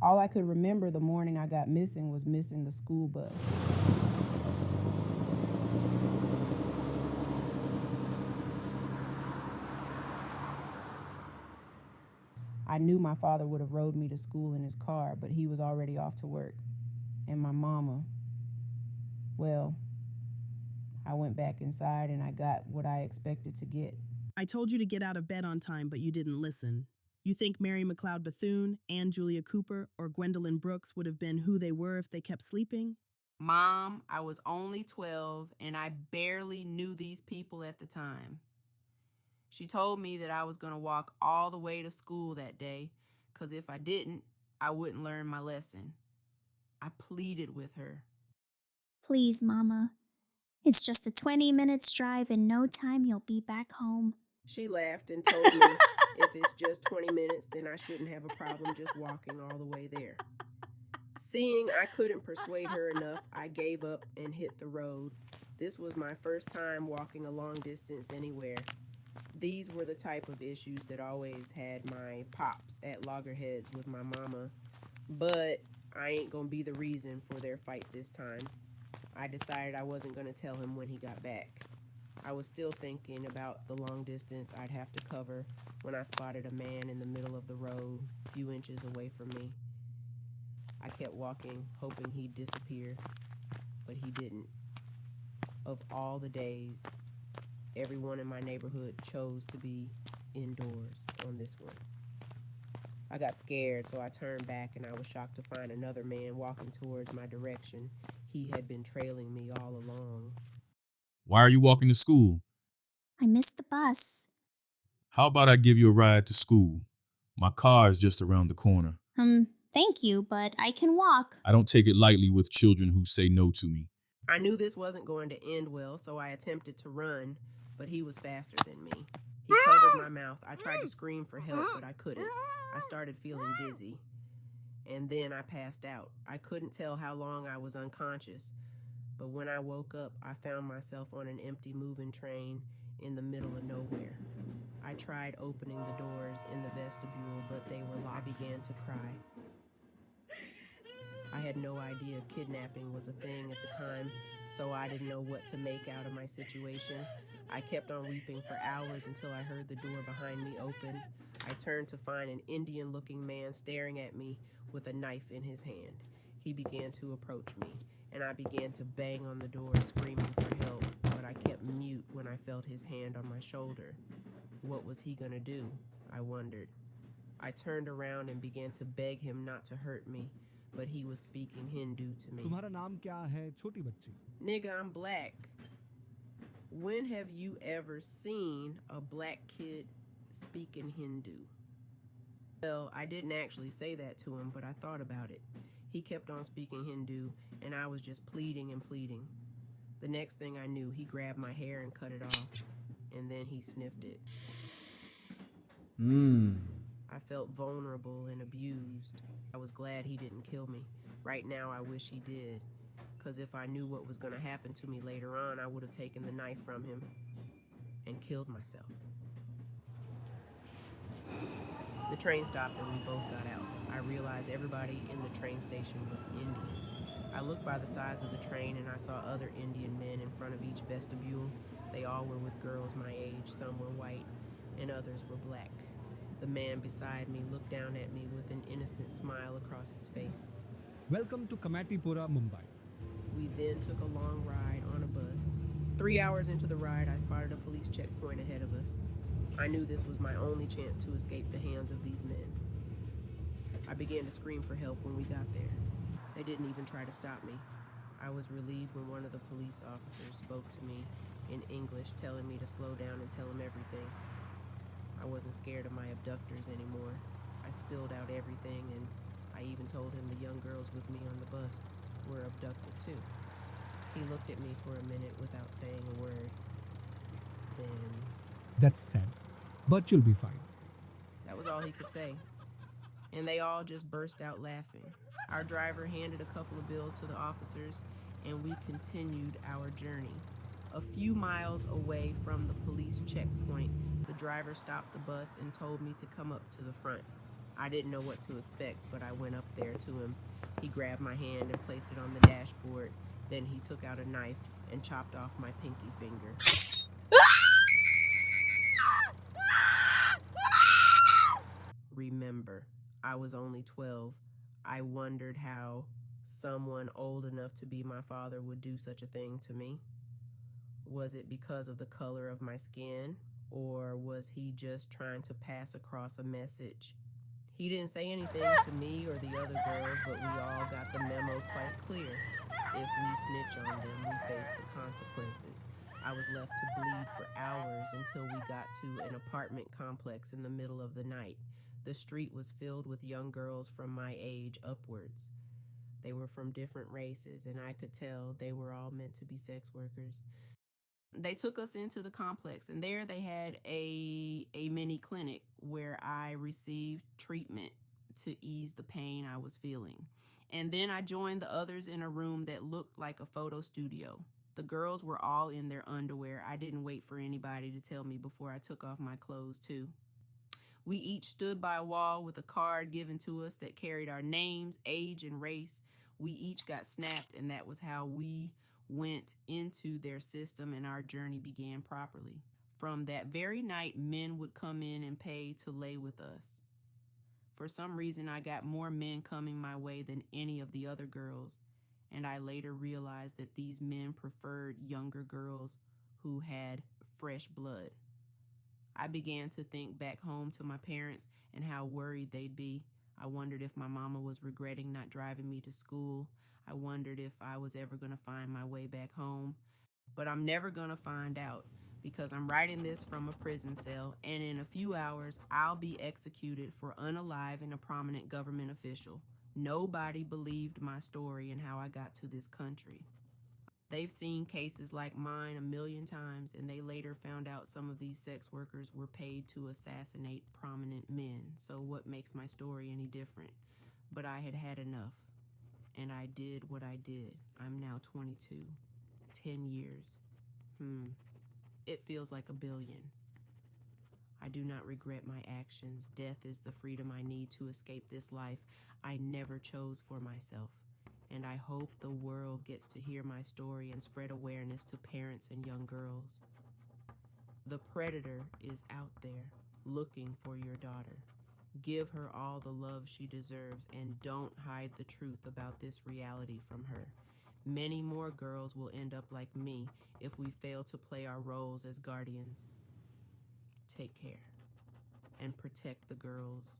All I could remember the morning I got missing was missing the school bus. I knew my father would have rode me to school in his car, but he was already off to work. And my mama, well, I went back inside and I got what I expected to get. I told you to get out of bed on time, but you didn't listen. You think Mary McLeod Bethune, Ann Julia Cooper, or Gwendolyn Brooks would have been who they were if they kept sleeping? Mom, I was only 12 and I barely knew these people at the time. She told me that I was going to walk all the way to school that day, because if I didn't, I wouldn't learn my lesson. I pleaded with her. Please, Mama. It's just a 20 minutes drive. In no time, you'll be back home. She laughed and told me if it's just 20 minutes, then I shouldn't have a problem just walking all the way there. Seeing I couldn't persuade her enough, I gave up and hit the road. This was my first time walking a long distance anywhere. These were the type of issues that always had my pops at loggerheads with my mama, but I ain't gonna be the reason for their fight this time. I decided I wasn't gonna tell him when he got back. I was still thinking about the long distance I'd have to cover when I spotted a man in the middle of the road, a few inches away from me. I kept walking, hoping he'd disappear, but he didn't. Of all the days, everyone in my neighborhood chose to be indoors on this one. I got scared, so I turned back and I was shocked to find another man walking towards my direction. He had been trailing me all along. Why are you walking to school? I missed the bus. How about I give you a ride to school? My car is just around the corner. Thank you, but I can walk. I don't take it lightly with children who say no to me. I knew this wasn't going to end well, so I attempted to run, but he was faster than me. He covered my mouth. I tried to scream for help, but I couldn't. I started feeling dizzy, and then I passed out. I couldn't tell how long I was unconscious, but when I woke up, I found myself on an empty moving train in the middle of nowhere. I tried opening the doors in the vestibule, but they were locked. I began to cry. I had no idea kidnapping was a thing at the time, so I didn't know what to make out of my situation. I kept on weeping for hours until I heard the door behind me open. I turned to find an Indian-looking man staring at me with a knife in his hand. He began to approach me, and I began to bang on the door, screaming for help, but I kept mute when I felt his hand on my shoulder. What was he gonna do? I wondered. I turned around and began to beg him not to hurt me, but he was speaking Hindu to me. तुम्हारा नाम क्या है, छोटी बच्ची? Nigga, I'm black. When have you ever seen a black kid speaking Hindu? Well, I didn't actually say that to him, but I thought about it. He kept on speaking Hindu, and I was just pleading and pleading. The next thing I knew, he grabbed my hair and cut it off, and then he sniffed it. I felt vulnerable and abused. I was glad he didn't kill me. Right now, I wish he did, because if I knew what was going to happen to me later on, I would have taken the knife from him and killed myself. The train stopped and we both got out. I realized everybody in the train station was Indian. I looked by the sides of the train and I saw other Indian men in front of each vestibule. They all were with girls my age. Some were white and others were black. The man beside me looked down at me with an innocent smile across his face. Welcome to Kamatipura, Mumbai. We then took a long ride on a bus. 3 hours into the ride, I spotted a police checkpoint ahead of us. I knew this was my only chance to escape the hands of these men. I began to scream for help when we got there. They didn't even try to stop me. I was relieved when one of the police officers spoke to me in English, telling me to slow down and tell him everything. I wasn't scared of my abductors anymore. I spilled out everything, and I even told him the young girls with me on the bus were abducted too. He looked at me for a minute without saying a word. Then... That's sad, but you'll be fine. That was all he could say. And they all just burst out laughing. Our driver handed a couple of bills to the officers, and we continued our journey. A few miles away from the police checkpoint, the driver stopped the bus and told me to come up to the front. I didn't know what to expect, but I went up there to him. He grabbed my hand and placed it on the dashboard. Then he took out a knife and chopped off my pinky finger. Remember, I was only 12. I wondered how someone old enough to be my father would do such a thing to me. Was it because of the color of my skin, or was he just trying to pass across a message? He didn't say anything to me or the other girls, but we all got the memo quite clear. If we snitch on them, we face the consequences. I was left to bleed for hours until we got to an apartment complex in the middle of the night. The street was filled with young girls from my age upwards. They were from different races, and I could tell they were all meant to be sex workers. They took us into the complex, and there they had a mini clinic where I received treatment to ease the pain I was feeling. And then I joined the others in a room that looked like a photo studio. The girls were all in their underwear. I didn't wait for anybody to tell me before I took off my clothes too. We each stood by a wall with a card given to us that carried our names, age, and race. We each got snapped, and that was how we went into their system, and our journey began properly. From that very night, men would come in and pay to lay with us. For some reason, I got more men coming my way than any of the other girls, and I later realized that these men preferred younger girls who had fresh blood. I began to think back home to my parents and how worried they'd be. I wondered if my mama was regretting not driving me to school. I wondered if I was ever going to find my way back home. But I'm never going to find out, because I'm writing this from a prison cell, and in a few hours, I'll be executed for unaliving a prominent government official. Nobody believed my story and how I got to this country. They've seen cases like mine a million times, and they later found out some of these sex workers were paid to assassinate prominent men. So what makes my story any different? But I had had enough, and I did what I did. I'm now 22. 10 years. It feels like a billion. I do not regret my actions. Death is the freedom I need to escape this life I never chose for myself. And I hope the world gets to hear my story and spread awareness to parents and young girls. The predator is out there looking for your daughter. Give her all the love she deserves, and don't hide the truth about this reality from her. Many more girls will end up like me if we fail to play our roles as guardians. Take care and protect the girls.